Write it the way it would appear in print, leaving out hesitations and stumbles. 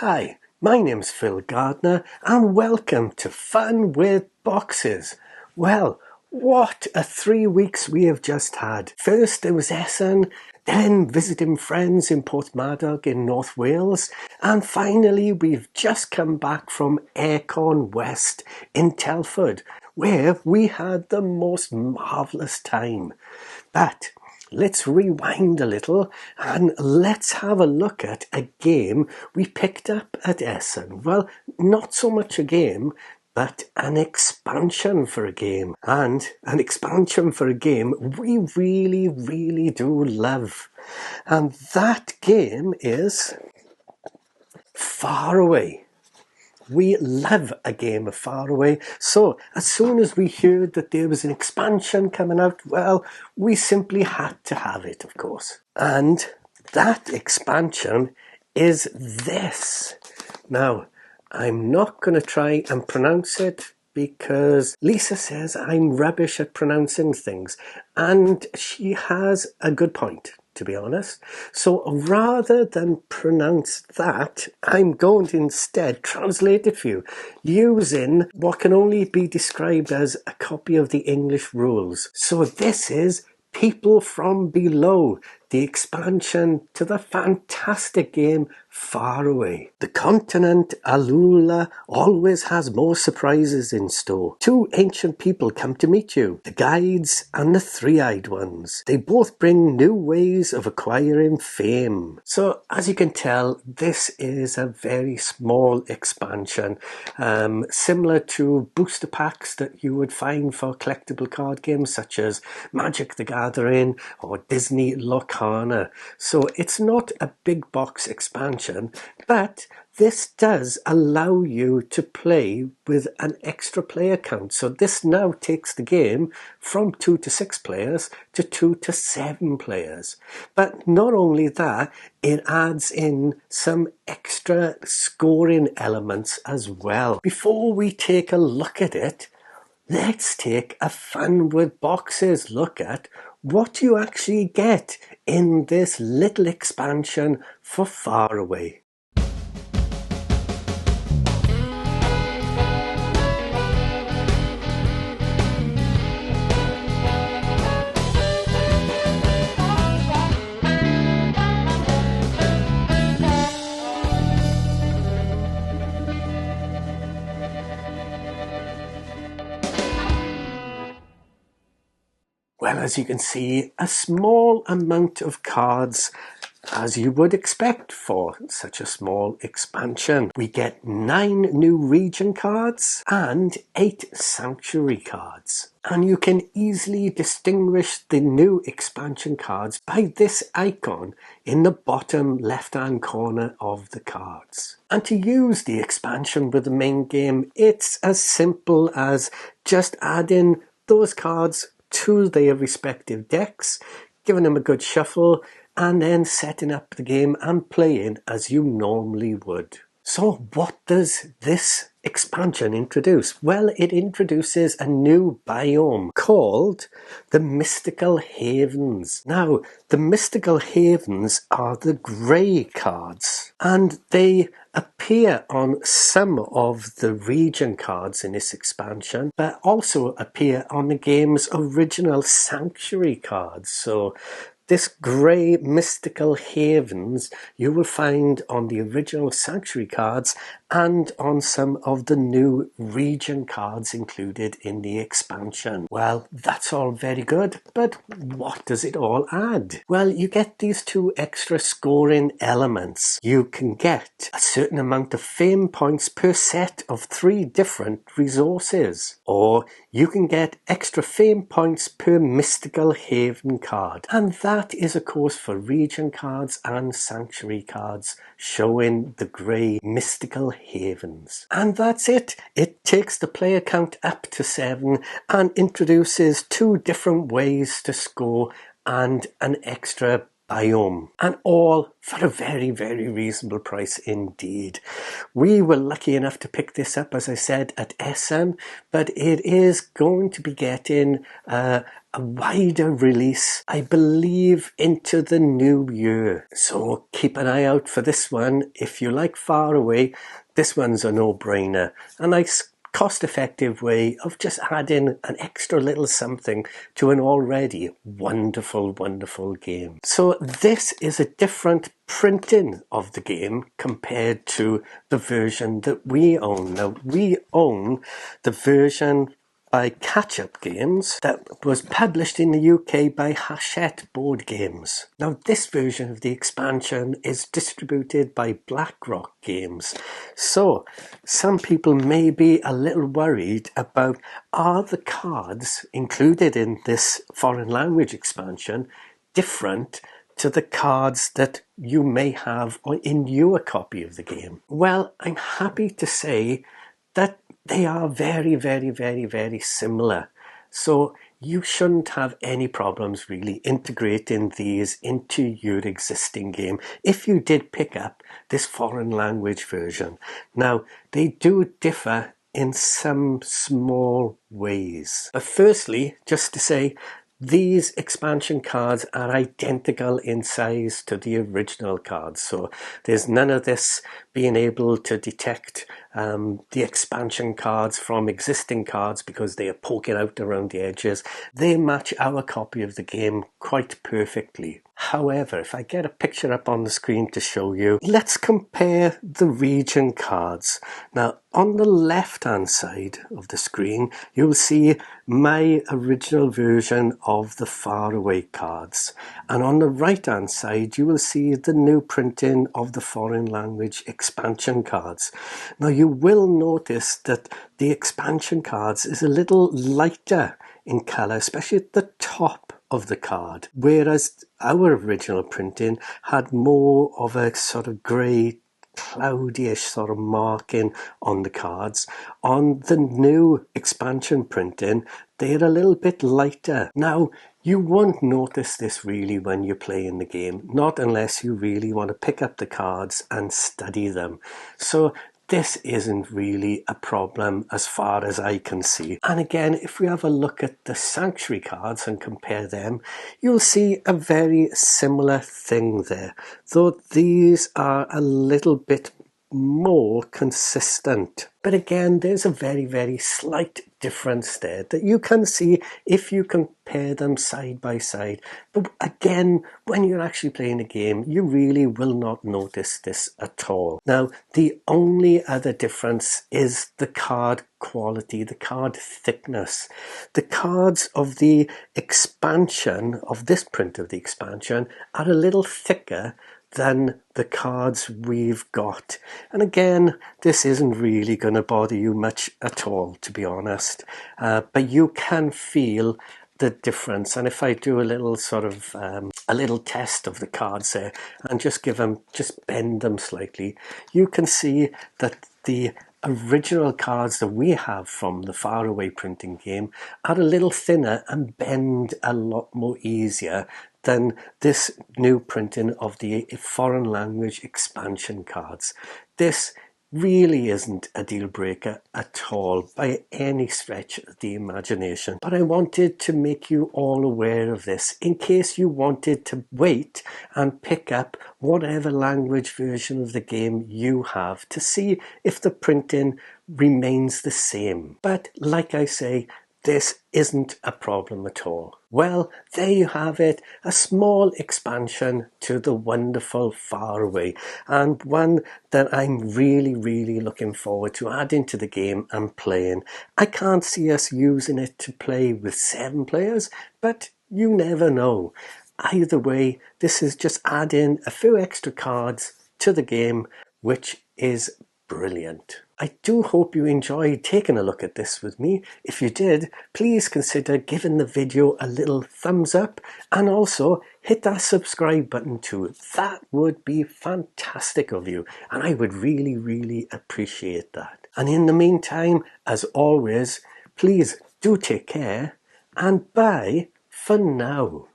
Hi, my name's Phil Gardner and welcome to Fun with Boxes. Well, what a 3 weeks we have just had. First it was Essen, then visiting friends in Porthmadog in North Wales, and finally we've just come back from Aircon West in Telford, where we had the most marvellous time. But let's rewind a little and let's have a look at a game we picked up at Essen. Well, not so much a game, but an expansion for a game. And an expansion for a game we really do love. And that game is Faraway. We love a game of Faraway, so as soon as we heard that there was an expansion coming out, well, we simply had to have it, of course. And that expansion is this. Now, I'm not going to try and pronounce it because Lisa says I'm rubbish at pronouncing things, and she has a good point, to be honest. So rather than pronounce that, I'm going to instead translate it for you using what can only be described as a copy of the English rules. So this is People from Below, the expansion to the fantastic game Faraway. The continent Alula always has more surprises in store. Two ancient people come to meet you, the guides and the three-eyed ones. They both bring new ways of acquiring fame. So as you can tell, this is a very small expansion, similar to booster packs that you would find for collectible card games such as Magic the Gathering or Disney Lorcana. So it's not a big box expansion, but this does allow you to play with an extra player count. So this now takes the game from 2 to 6 players to 2 to 7 players. But not only that, it adds in some extra scoring elements as well. Before we take a look at it, let's take a Fun with Boxes look at what you actually get in this little expansion for Faraway. Well, as you can see, a small amount of cards, as you would expect for such a small expansion. We get 9 new region cards and 8 sanctuary cards. And you can easily distinguish the new expansion cards by this icon in the bottom left-hand corner of the cards. And to use the expansion with the main game, it's as simple as just adding those cards to their respective decks, giving them a good shuffle, and then setting up the game and playing as you normally would. So what does this expansion introduce? Well, it introduces a new biome called the Mystical Havens. Now, the Mystical Havens are the grey cards, and they appear on some of the region cards in this expansion, but also appear on the game's original sanctuary cards. So this grey Mystical Havens you will find on the original sanctuary cards and on some of the new region cards included in the expansion. Well, that's all very good, but what does it all add? Well, you get these 2 extra scoring elements. You can get a certain amount of fame points per set of 3 different resources, or you can get extra fame points per Mystical Haven card. And that is of course for region cards and sanctuary cards showing the grey Mystical Havens. And that's it. It takes the player count up to 7 and introduces 2 different ways to score and an extra biome, and all for a very, very reasonable price indeed. We were lucky enough to pick this up, as I said, at Essen, but it is going to be getting a wider release, I believe, into the new year. So keep an eye out for this one. If you like Faraway, this one's a no-brainer. A nice cost-effective way of just adding an extra little something to an already wonderful, wonderful game. So this is a different printing of the game compared to the version that we own. Now, we own the version by Catch-Up Games that was published in the UK by Hachette Board Games. Now, this version of the expansion is distributed by BlackRock Games. So some people may be a little worried about, are the cards included in this foreign language expansion different to the cards that you may have in your copy of the game? Well, I'm happy to say that they are very, very, very, very similar. So you shouldn't have any problems really integrating these into your existing game if you did pick up this foreign language version. Now, they do differ in some small ways. But firstly, just to say, these expansion cards are identical in size to the original cards, so there's none of this being able to detect the expansion cards from existing cards because they are poking out around the edges. They match our copy of the game quite perfectly. However, if I get a picture up on the screen to show you, let's compare the region cards. Now, on the left-hand side of the screen, you'll see my original version of the Faraway cards. And on the right-hand side, you will see the new printing of the foreign language expansion cards. Now, you will notice that the expansion cards is a little lighter in colour, especially at the top of the card, whereas our original printing had more of a sort of grey, cloudyish sort of marking on the cards. On the new expansion printing, they're a little bit lighter. Now, you won't notice this really when you're playing the game, not unless you really want to pick up the cards and study them. So this isn't really a problem as far as I can see. And again, if we have a look at the Sanctuary cards and compare them, you'll see a very similar thing there, though these are a little bit more consistent. But again, there's a very, very slight difference there that you can see if you compare them side by side. But again, when you're actually playing a game, you really will not notice this at all. Now, the only other difference is the card quality, the card thickness. The cards of the expansion, of this print of the expansion, are a little thicker than the cards we've got. And again, this isn't really going to bother you much at all, to be honest. But you can feel the difference. And if I do a little sort of a little test of the cards there and just bend them slightly, you can see that the original cards that we have from the Faraway printing game are a little thinner and bend a lot more easier than this new printing of the foreign language expansion cards. This really isn't a deal breaker at all by any stretch of the imagination. But I wanted to make you all aware of this in case you wanted to wait and pick up whatever language version of the game you have to see if the printing remains the same. But like I say, this isn't a problem at all. Well, there you have it, a small expansion to the wonderful Faraway, and one that I'm really, really looking forward to adding to the game and playing. I can't see us using it to play with 7 players, but you never know. Either way, this is just adding a few extra cards to the game, which is brilliant. I do hope you enjoyed taking a look at this with me. If you did, please consider giving the video a little thumbs up and also hit that subscribe button too. That would be fantastic of you, and I would really, really appreciate that. And in the meantime, as always, please do take care and bye for now.